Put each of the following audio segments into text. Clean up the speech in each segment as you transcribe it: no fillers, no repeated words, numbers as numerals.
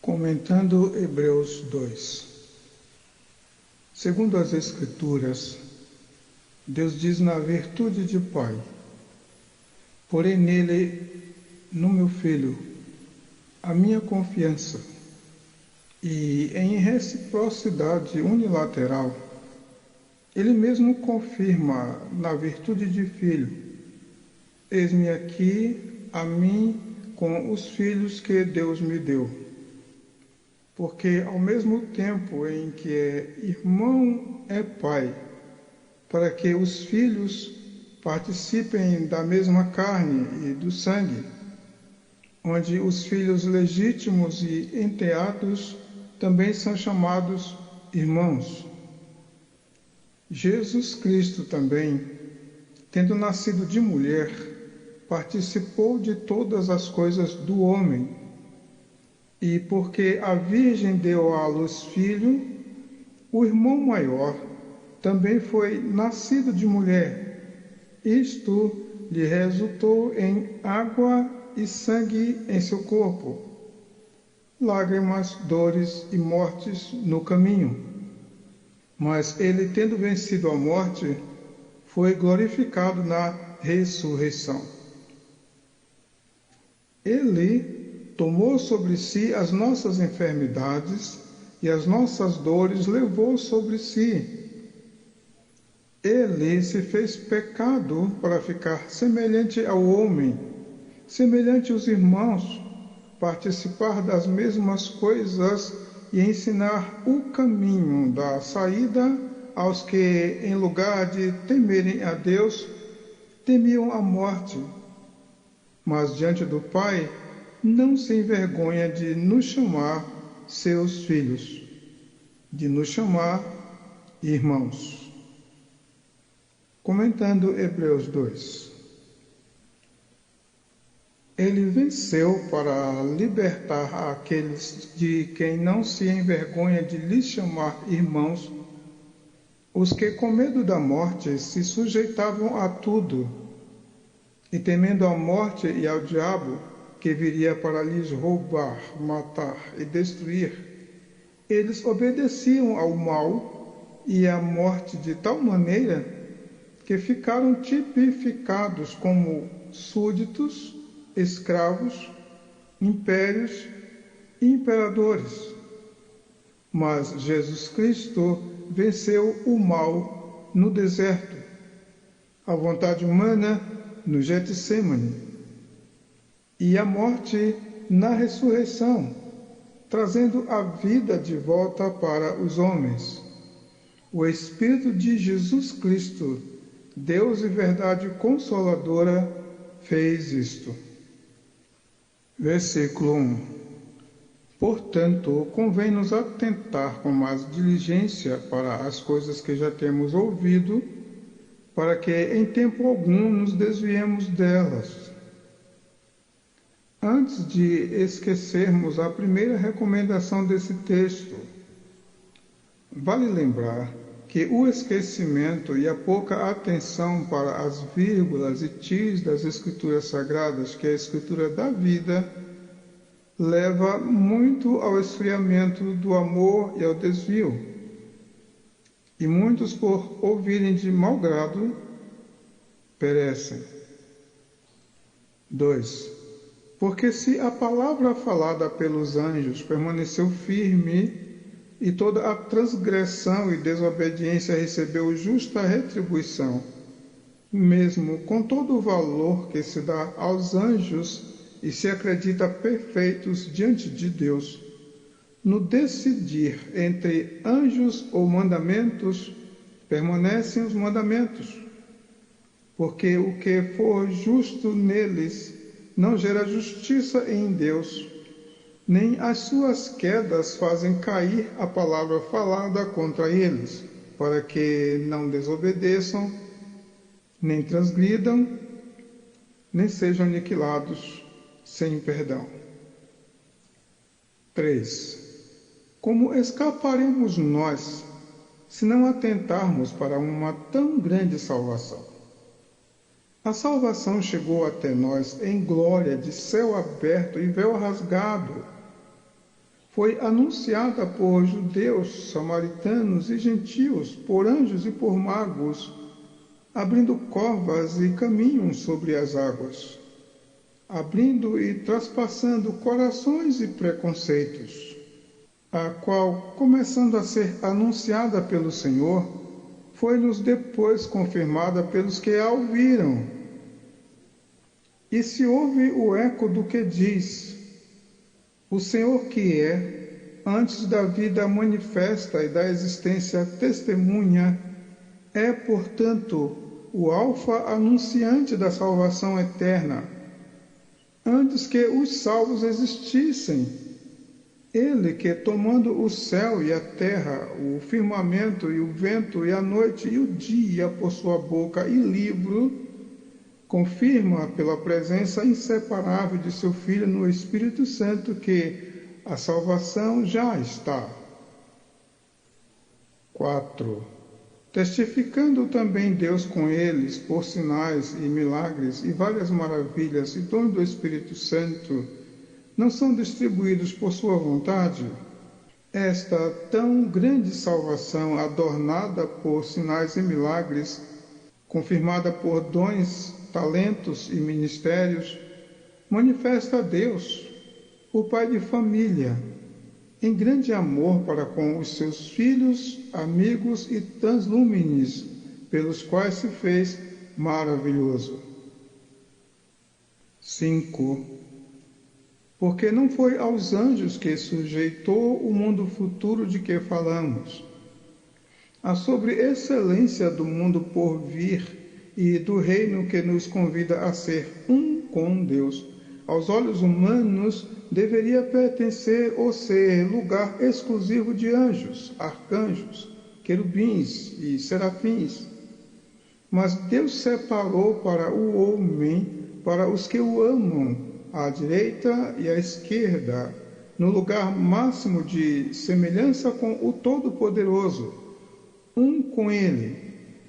Comentando Hebreus 2. Segundo as Escrituras, Deus diz na virtude de Pai: porém nele, no meu Filho, a minha confiança, e em reciprocidade unilateral, ele mesmo confirma na virtude de Filho: eis-me aqui a mim com os filhos que Deus me deu. Porque ao mesmo tempo em que irmão é pai, para que os filhos participem da mesma carne e do sangue, onde os filhos legítimos e enteados também são chamados irmãos. Jesus Cristo também, tendo nascido de mulher, participou de todas as coisas do homem. E porque a Virgem deu à luz filho, o irmão maior também foi nascido de mulher. Isto lhe resultou em água e sangue em seu corpo, lágrimas, dores e mortes no caminho. Mas ele, tendo vencido a morte, foi glorificado na ressurreição. Ele tomou sobre si as nossas enfermidades e as nossas dores levou sobre si. Ele se fez pecado para ficar semelhante ao homem, semelhante aos irmãos, participar das mesmas coisas e ensinar o caminho da saída aos que, em lugar de temerem a Deus, temiam a morte. Mas diante do Pai, não se envergonha de nos chamar seus filhos, de nos chamar irmãos. Comentando Hebreus 2. Ele venceu para libertar aqueles de quem não se envergonha de lhes chamar irmãos, os que com medo da morte se sujeitavam a tudo, e temendo a morte e ao diabo, que viria para lhes roubar, matar e destruir, eles obedeciam ao mal e à morte de tal maneira que ficaram tipificados como súditos, escravos, impérios e imperadores. Mas Jesus Cristo venceu o mal no deserto, a vontade humana no Getsêmani, e a morte na ressurreição, trazendo a vida de volta para os homens. O Espírito de Jesus Cristo, Deus e verdade consoladora, fez isto. Versículo 1. Portanto, convém-nos atentar com mais diligência para as coisas que já temos ouvido, para que em tempo algum nos desviemos delas. Antes de esquecermos a primeira recomendação desse texto, vale lembrar que o esquecimento e a pouca atenção para as vírgulas e tis das Escrituras Sagradas, que é a Escritura da vida, leva muito ao esfriamento do amor e ao desvio. E muitos, por ouvirem de mau grado, perecem. 2. Porque se a palavra falada pelos anjos permaneceu firme, e toda a transgressão e desobediência recebeu justa retribuição, mesmo com todo o valor que se dá aos anjos e se acredita perfeitos diante de Deus, no decidir entre anjos ou mandamentos, permanecem os mandamentos, porque o que for justo neles não gera justiça em Deus, nem as suas quedas fazem cair a palavra falada contra eles, para que não desobedeçam, nem transgridam, nem sejam aniquilados sem perdão. 3. Como escaparemos nós, se não atentarmos para uma tão grande salvação? A salvação chegou até nós em glória de céu aberto e véu rasgado. foi anunciada por judeus, samaritanos e gentios, por anjos e por magos, abrindo covas e caminhos sobre as águas, abrindo e traspassando corações e preconceitos, a qual, começando a ser anunciada pelo Senhor, foi-nos depois confirmada pelos que a ouviram. E se ouve o eco do que diz: o Senhor que é, antes da vida manifesta e da existência testemunha, é, portanto, o Alfa anunciante da salvação eterna. Antes que os salvos existissem, ele que, tomando o céu e a terra, o firmamento e o vento e a noite e o dia por sua boca e livro, confirma pela presença inseparável de seu Filho no Espírito Santo que a salvação já está. 4. Testificando também Deus com eles por sinais e milagres e várias maravilhas e dons do Espírito Santo, não são distribuídos por sua vontade? Esta tão grande salvação, adornada por sinais e milagres, confirmada por dons, talentos e ministérios, manifesta a Deus, o Pai de família, em grande amor para com os seus filhos, amigos e translúmines, pelos quais se fez maravilhoso. 5. Porque não foi aos anjos que sujeitou o mundo futuro de que falamos, a sobre excelência do mundo por vir e do reino que nos convida a ser um com Deus. Aos olhos humanos deveria pertencer ou ser lugar exclusivo de anjos, arcanjos, querubins e serafins. Mas Deus separou para o homem, para os que o amam, à direita e à esquerda, no lugar máximo de semelhança com o Todo-Poderoso, um com ele.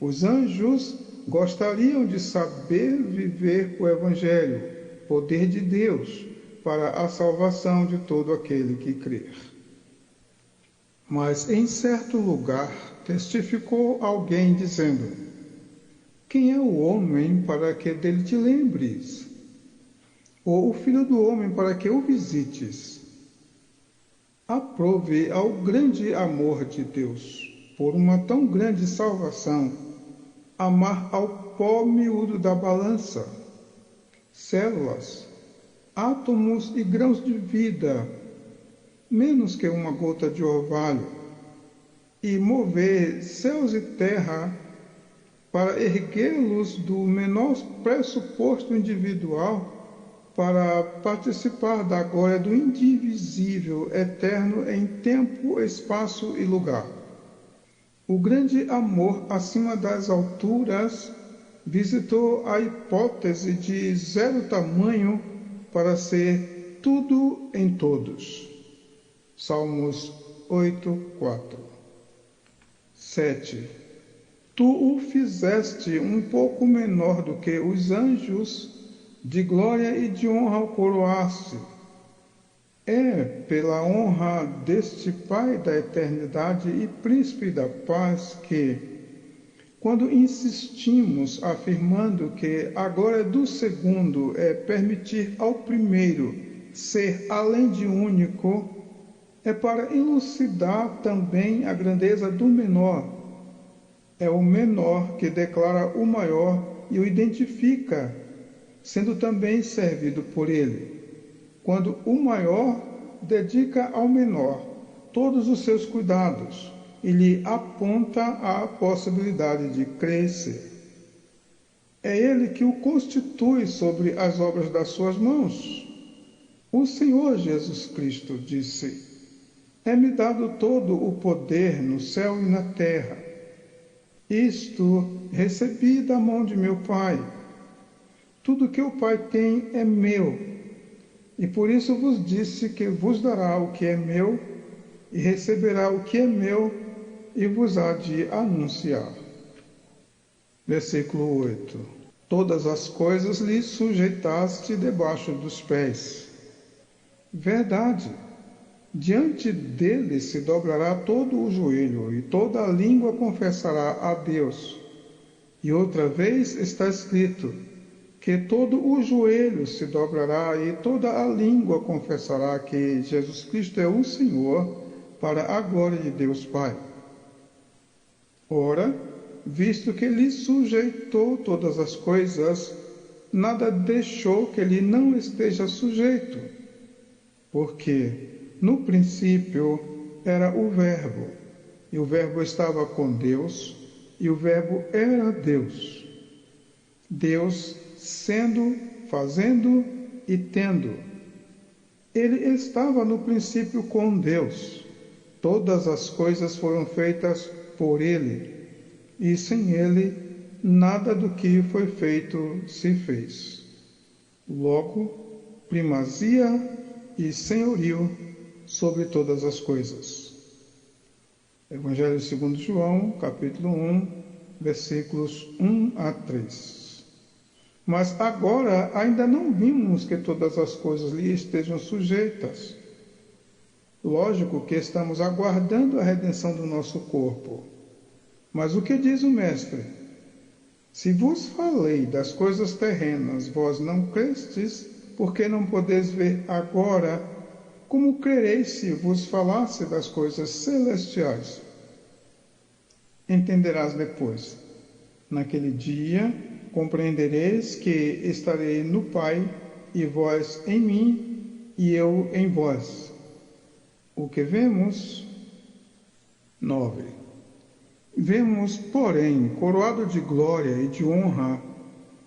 Os anjos gostariam de saber viver o Evangelho, poder de Deus, para a salvação de todo aquele que crer. Mas em certo lugar testificou alguém dizendo: quem é o homem para que dele te lembres? Ou o filho do homem para que o visites? Aprove ao grande amor de Deus, por uma tão grande salvação, amar ao pó miúdo da balança, células, átomos e grãos de vida, menos que uma gota de orvalho, e mover céus e terra para erguê-los do menor pressuposto individual, para participar da glória do indivisível, eterno em tempo, espaço e lugar. O grande amor acima das alturas visitou a hipótese de zero tamanho para ser tudo em todos. Salmos 8:4. 7. Tu o fizeste um pouco menor do que os anjos, de glória e de honra o coroaste. É pela honra deste Pai da eternidade e Príncipe da paz que, quando insistimos afirmando que a glória do segundo é permitir ao primeiro ser além de único, é para elucidar também a grandeza do menor. É o menor que declara o maior e o identifica, sendo também servido por ele, quando o maior dedica ao menor todos os seus cuidados e lhe aponta a possibilidade de crescer. É ele que o constitui sobre as obras das suas mãos. O Senhor Jesus Cristo disse: é-me dado todo o poder no céu e na terra. Isto recebi da mão de meu Pai. Tudo que o Pai tem é meu, e por isso vos disse que vos dará o que é meu, e receberá o que é meu, e vos há de anunciar. Versículo 8. Todas as coisas lhe sujeitaste debaixo dos pés. Verdade, Diante dele se dobrará todo o joelho e toda a língua confessará a Deus. E outra vez está escrito que todo o joelho se dobrará e toda a língua confessará que Jesus Cristo é o Senhor, para a glória de Deus Pai. Ora, visto que lhe sujeitou todas as coisas, nada deixou que lhe não esteja sujeito. Porque, no princípio, era o Verbo, e o Verbo estava com Deus, e o Verbo era Deus. Deus sendo, fazendo e tendo. Ele estava no princípio com Deus. Todas as coisas foram feitas por ele, e sem ele, nada do que foi feito se fez. Logo, primazia e senhorio sobre todas as coisas. Evangelho segundo João, capítulo 1, versículos 1 a 3. Mas agora ainda não vimos que todas as coisas lhe estejam sujeitas. Lógico que estamos aguardando a redenção do nosso corpo. Mas o que diz o Mestre? Se vos falei das coisas terrenas, vós não crestes, porque não podeis ver agora, como crereis se vos falasse das coisas celestiais? Entenderás depois. Naquele dia compreendereis que estarei no Pai, e vós em mim, e eu em vós. O que vemos? 9. Vemos, porém, coroado de glória e de honra,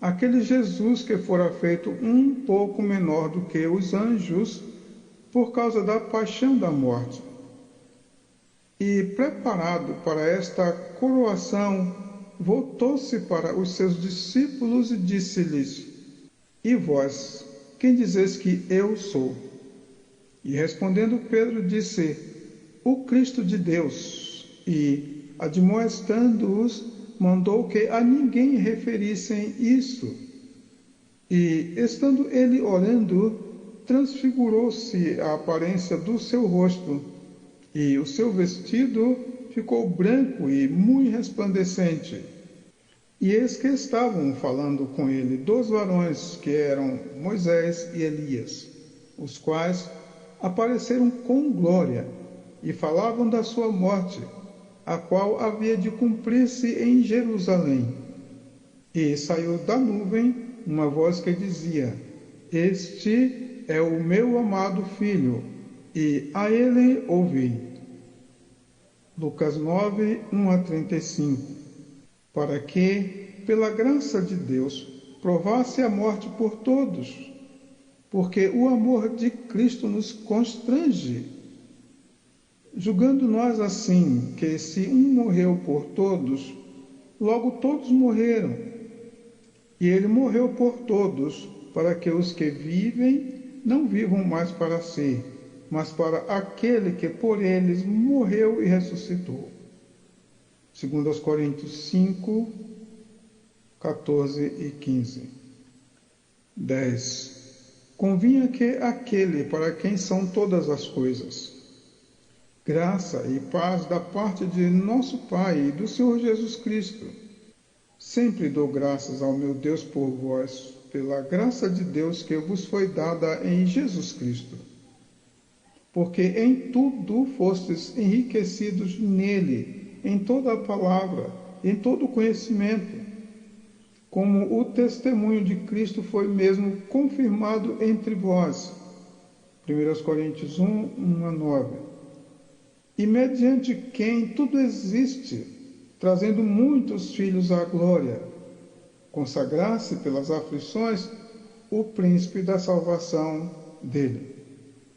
aquele Jesus que fora feito um pouco menor do que os anjos, por causa da paixão da morte. E, preparado para esta coroação, voltou-se para os seus discípulos e disse-lhes: E vós, quem dizeis que eu sou? E respondendo Pedro disse: O Cristo de Deus. E, admoestando-os, mandou que a ninguém referissem isso. E, estando ele orando, transfigurou-se a aparência do seu rosto, e o seu vestido ficou branco e muito resplandecente. E eis que estavam falando com ele 2 varões, que eram Moisés e Elias, os quais apareceram com glória e falavam da sua morte, a qual havia de cumprir-se em Jerusalém. E saiu da nuvem uma voz que dizia: Este é o meu amado Filho, e a ele ouvi. Lucas 9, 1 a 35. Para que, pela graça de Deus, provasse a morte por todos, porque o amor de Cristo nos constrange, julgando nós assim, que se um morreu por todos, logo todos morreram. E ele morreu por todos, para que os que vivem não vivam mais para si, mas para aquele que por eles morreu e ressuscitou. 2 Coríntios 5, 14 e 15. 10. Convinha que aquele para quem são todas as coisas, graça e paz da parte de nosso Pai e do Senhor Jesus Cristo. Sempre dou graças ao meu Deus por vós, pela graça de Deus que vos foi dada em Jesus Cristo. Porque em tudo fostes enriquecidos nele, em toda a palavra, em todo o conhecimento, como o testemunho de Cristo foi mesmo confirmado entre vós. 1 Coríntios 1, 1 a 9. E mediante quem tudo existe, trazendo muitos filhos à glória, consagrasse pelas aflições o príncipe da salvação dele.